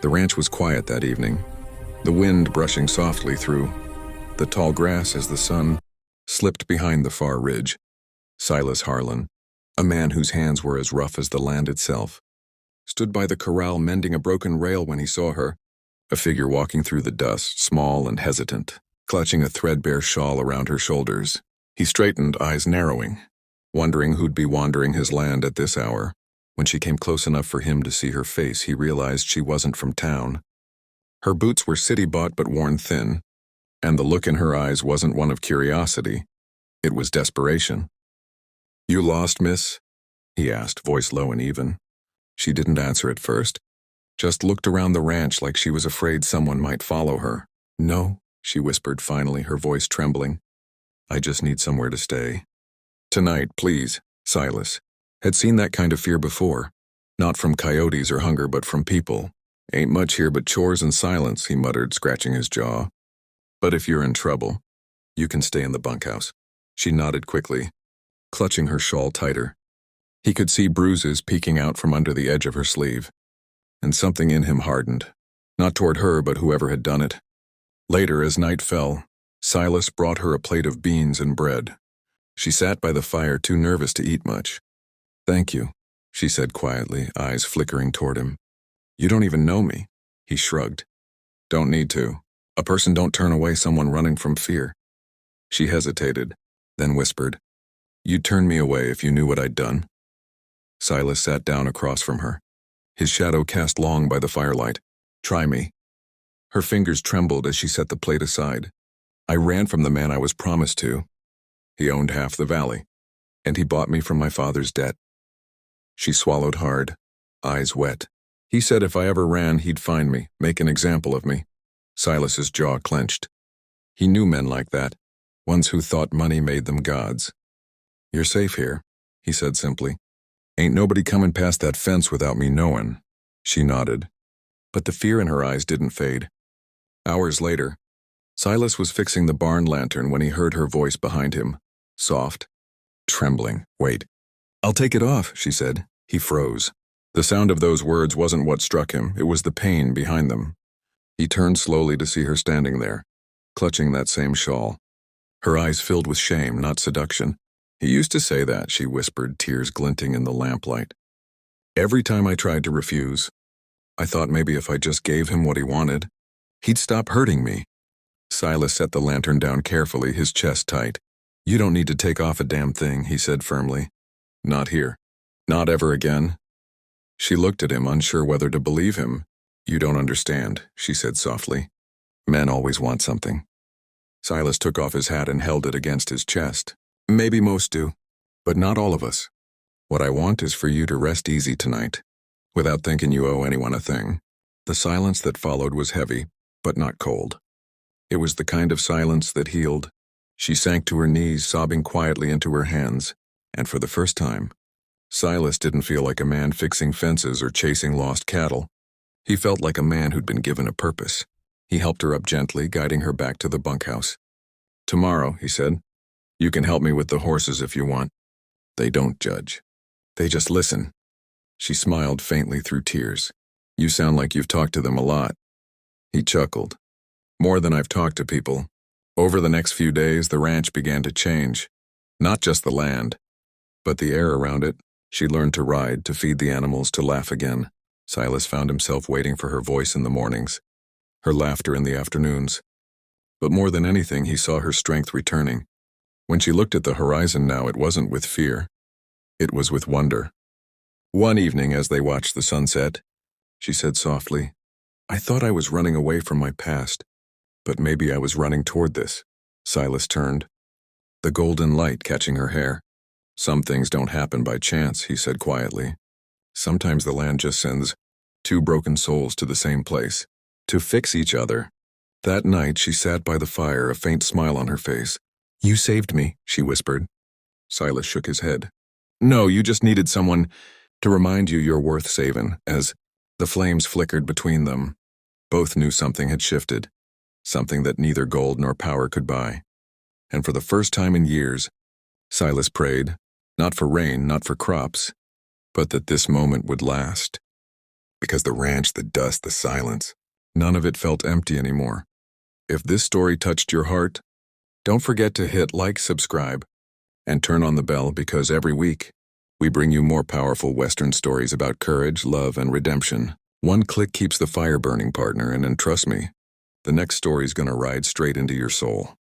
The ranch was quiet that evening, the wind brushing softly through the tall grass as the sun slipped behind the far ridge. Silas Harlan, a man whose hands were as rough as the land itself, stood by the corral mending a broken rail when he saw her, a figure walking through the dust, small and hesitant, clutching a threadbare shawl around her shoulders. He straightened, eyes narrowing, wondering who'd be wandering his land at this hour. When she came close enough for him to see her face, he realized she wasn't from town. Her boots were city-bought but worn thin, and the look in her eyes wasn't one of curiosity. It was desperation. "You lost, miss?" he asked, voice low and even. She didn't answer at first, just looked around the ranch like she was afraid someone might follow her. "No," she whispered finally, her voice trembling. "I just need somewhere to stay. Tonight, please." Silas had seen that kind of fear before, not from coyotes or hunger but from people. "Ain't much here but chores and silence," he muttered, scratching his jaw. "But if you're in trouble, you can stay in the bunkhouse." She nodded quickly, clutching her shawl tighter. He could see bruises peeking out from under the edge of her sleeve, and something in him hardened, not toward her but whoever had done it. Later, as night fell, Silas brought her a plate of beans and bread. She sat by the fire, too nervous to eat much. "Thank you," she said quietly, eyes flickering toward him. "You don't even know me." He shrugged. "Don't need to. A person don't turn away someone running from fear." She hesitated, then whispered, "You'd turn me away if you knew what I'd done." Silas sat down across from her, his shadow cast long by the firelight. "Try me." Her fingers trembled as she set the plate aside. "I ran from the man I was promised to. He owned half the valley, and he bought me from my father's debt." She swallowed hard, eyes wet. "He said if I ever ran, he'd find me, make an example of me." Silas's jaw clenched. He knew men like that, ones who thought money made them gods. "You're safe here," he said simply. "Ain't nobody coming past that fence without me knowin'." She nodded, but the fear in her eyes didn't fade. Hours later, Silas was fixing the barn lantern when he heard her voice behind him, soft, trembling. "Wait." "I'll take it off," she said. He froze. The sound of those words wasn't what struck him, it was the pain behind them. He turned slowly to see her standing there, clutching that same shawl. Her eyes filled with shame, not seduction. "He used to say that," she whispered, tears glinting in the lamplight. "Every time I tried to refuse, I thought maybe if I just gave him what he wanted, he'd stop hurting me." Silas set the lantern down carefully, his chest tight. "You don't need to take off a damn thing," he said firmly. "Not here. Not ever again." She looked at him, unsure whether to believe him. "You don't understand," she said softly. "Men always want something." Silas took off his hat and held it against his chest. "Maybe most do, but not all of us. What I want is for you to rest easy tonight, without thinking you owe anyone a thing." The silence that followed was heavy, but not cold. It was the kind of silence that healed. She sank to her knees, sobbing quietly into her hands, and for the first time, Silas didn't feel like a man fixing fences or chasing lost cattle. He felt like a man who'd been given a purpose. He helped her up gently, guiding her back to the bunkhouse. "Tomorrow," he said, "you can help me with the horses if you want. They don't judge. They just listen." She smiled faintly through tears. "You sound like you've talked to them a lot." He chuckled. "More than I've talked to people." Over the next few days, the ranch began to change. Not just the land, but the air around it. She learned to ride, to feed the animals, to laugh again. Silas found himself waiting for her voice in the mornings, her laughter in the afternoons. But more than anything, he saw her strength returning. When she looked at the horizon now, it wasn't with fear. It was with wonder. One evening, as they watched the sunset, she said softly, "I thought I was running away from my past, but maybe I was running toward this." Silas turned, the golden light catching her hair. "Some things don't happen by chance," he said quietly. "Sometimes the land just sends two broken souls to the same place, to fix each other." That night she sat by the fire, a faint smile on her face. "You saved me," she whispered. Silas shook his head. "No, you just needed someone to remind you you're worth saving." As the flames flickered between them, both knew something had shifted, something that neither gold nor power could buy. And for the first time in years, Silas prayed, not for rain, not for crops, but that this moment would last. Because the ranch, the dust, the silence, none of it felt empty anymore. If this story touched your heart, don't forget to hit like, subscribe, and turn on the bell because every week, we bring you more powerful Western stories about courage, love, and redemption. One click keeps the fire burning, partner, and trust me, the next story's gonna ride straight into your soul.